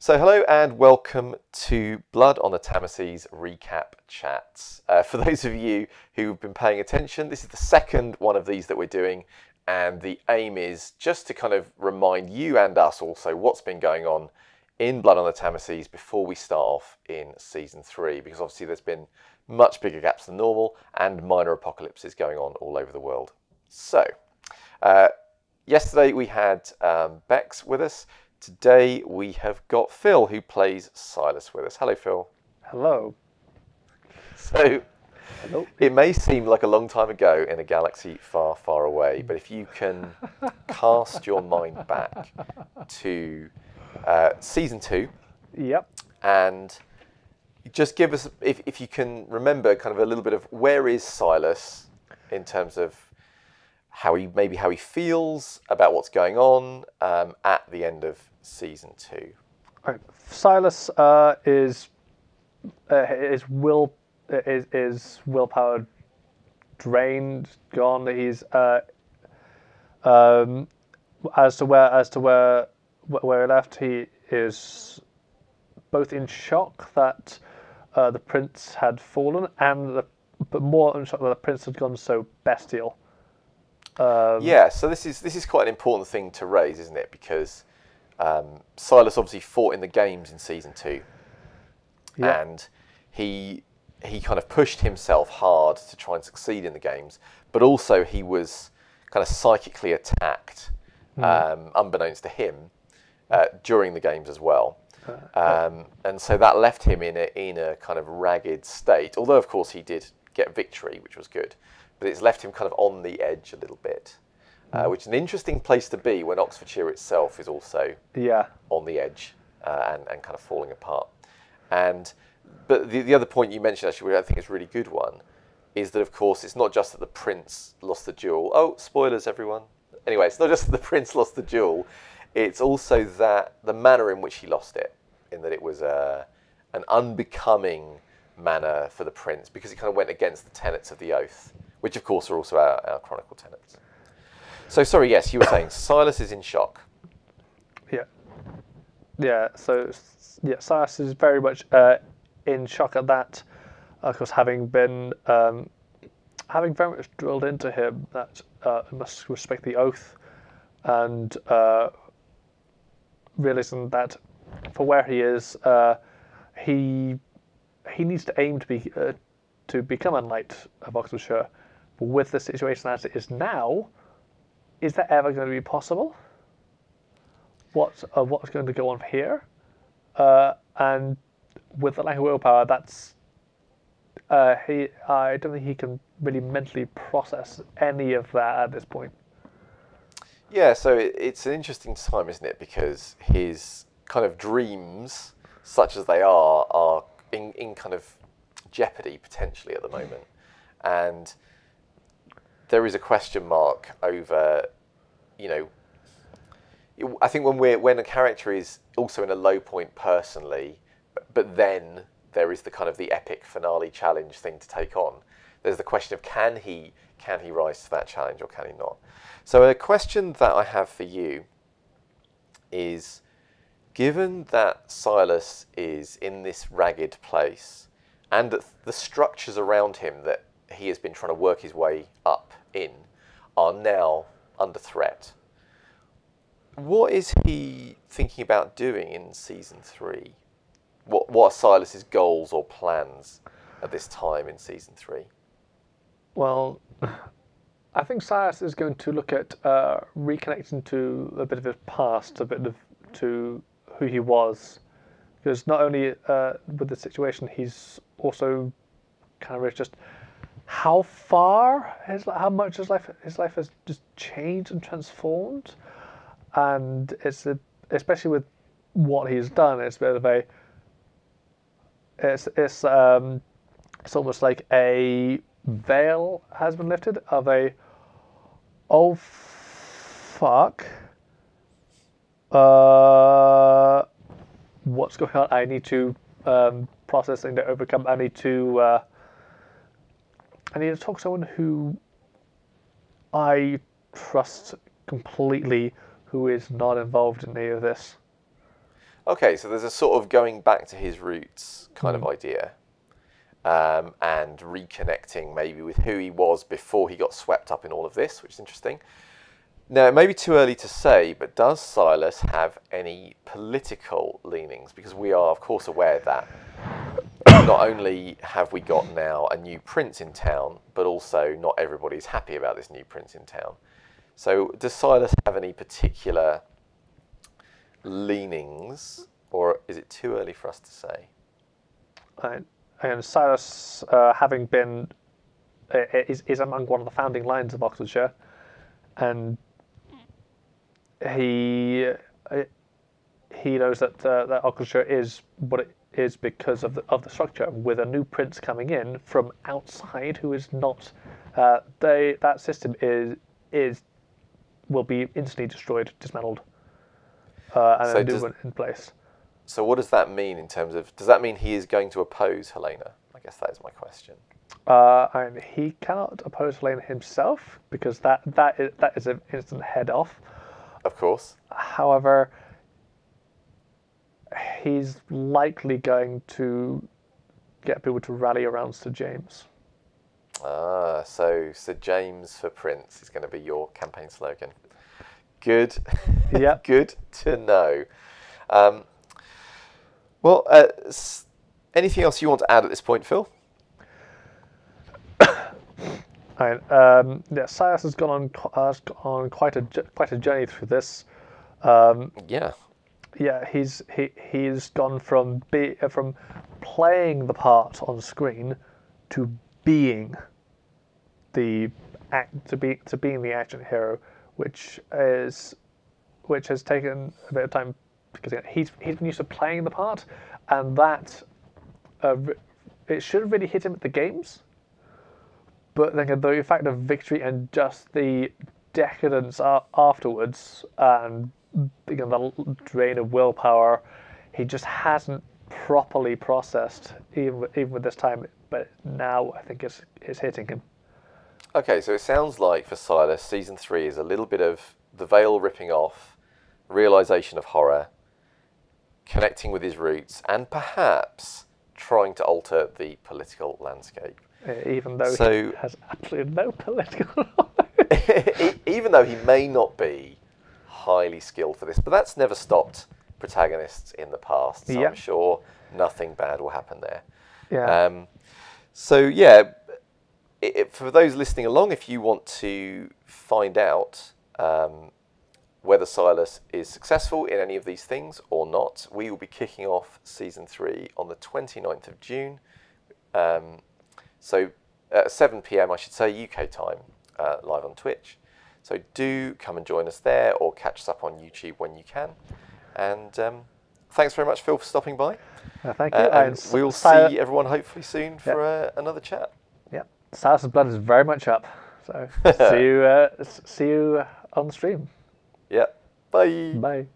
So hello and welcome to Blood on the Tamesis recap chats. For those of you who've been paying attention, this is the second one of these that we're doing, and the aim is just to kind of remind you and us also what's been going on in Blood on the Tamesis before we start off in Season 3, because obviously there's been much bigger gaps than normal and minor apocalypses going on all over the world. So, yesterday we had Bex with us. Today we have got Phil, who plays Silas, with us. Hello, Phil. Hello. So, Hello. It may seem like a long time ago in a galaxy far, far away, but if you can cast your mind back to Season 2, Yep. and just give us, if you can remember, kind of a little bit of where is Silas in terms of how he feels about what's going on at the end of Season 2. Right. Silas is willpower drained, gone. He's as to where he left. He is both in shock that the prince had fallen, but more in shock that the prince had gone so bestial. Yeah, so this is quite an important thing to raise, isn't it? Because Silas obviously fought in the games in Season 2, Yep. and he kind of pushed himself hard to try and succeed in the games, but also he was kind of psychically attacked, unbeknownst to him, during the games as well. And so that left him in a kind of ragged state, although of course he did get victory, which was good. But it's left him kind of on the edge a little bit, which is an interesting place to be when Oxfordshire itself is also on the edge and kind of falling apart. But the other point you mentioned, actually, which I think is a really good one, is that, of course, it's not just that the prince lost the duel. Oh, spoilers, everyone. Anyway, it's not just that the prince lost the duel. It's also that the manner in which he lost it, in that it was an unbecoming manner for the prince, because it kind of went against the tenets of the oath, which of course are also our chronicle tenets. So sorry, yes, you were saying Silas is in shock. Yeah. So Silas is very much in shock at that, of course, having very much drilled into him that he must respect the oath, and realizing that for where he is, he needs to aim to become a knight of Oxfordshire. But with the situation as it is now, is that ever going to be possible? What's going to go on here? And with the lack of willpower, I don't think he can really mentally process any of that at this point. Yeah, so it's an interesting time, isn't it? Because his kind of dreams, such as they are in kind of jeopardy potentially at the moment, and there is a question mark over, I think when a character is also in a low point personally, but then there is the kind of the epic finale challenge thing to take on. There's the question of can he rise to that challenge or can he not? So a question that I have for you is, given that Silas is in this ragged place and that the structures around him that he has been trying to work his way up in are now under threat, what is he thinking about doing in Season 3? What are Silas's goals or plans at this time in Season 3? Well, I think Silas is going to look at reconnecting to a bit of his past, to who he was, because not only with the situation, he's also kind of just how much his life has just changed and transformed, and especially with what he's done, it's a bit of it's almost like a veil has been lifted of oh fuck, what's going on? I need to process and to overcome. I need to talk to someone who I trust completely, who is not involved in any of this. Okay, so there's a sort of going back to his roots kind of idea, and reconnecting maybe with who he was before he got swept up in all of this, which is interesting. Now, it may be too early to say, but does Silas have any political leanings? Because we are, of course, aware that not only have we got now a new prince in town, but also not everybody's happy about this new prince in town. So does Silas have any particular leanings, or is it too early for us to say? And Silas, having been, is among one of the founding lines of Oxfordshire, and he knows that that Oxfordshire is what it is because of the structure. With a new prince coming in from outside, who is not, that system will be instantly destroyed, dismantled, and So a new one in place. So what does that mean in terms of, does that mean he is going to oppose Helena? I guess that is my question. And he cannot oppose Helena himself, because that is an instant head off. Of course. However, he's likely going to get people to rally around Sir James. Ah, so Sir James for Prince is going to be your campaign slogan. Good. Yeah. Good to know. Well, anything else you want to add at this point, Phil? Right. Yeah, Silas has gone on quite a journey through this. Yeah. Yeah, he's gone from playing the part on screen to being the being the action hero, which has taken a bit of time, because he's been used to playing the part, and that it should have really hit him at the games. But then the fact of victory and just the decadence afterwards, and the drain of willpower, he just hasn't properly processed even with this time. But now I think it's hitting him. Okay, so it sounds like for Silas, season 3 is a little bit of the veil ripping off, realization of horror, connecting with his roots, and perhaps trying to alter the political landscape. Even though he has absolutely no political knowledge. Even though he may not be highly skilled for this, but that's never stopped protagonists in the past, so I'm sure nothing bad will happen there. Yeah. So yeah, for those listening along, if you want to find out whether Silas is successful in any of these things or not, we will be kicking off season 3 on the 29th of June. So at 7 p.m, I should say, UK time, live on Twitch. So do come and join us there, or catch us up on YouTube when you can. And thanks very much, Phil, for stopping by. Thank you. And we'll see everyone hopefully soon for another chat. Yeah, Silas's blood is very much up. So see you on the stream. Yeah. Bye. Bye.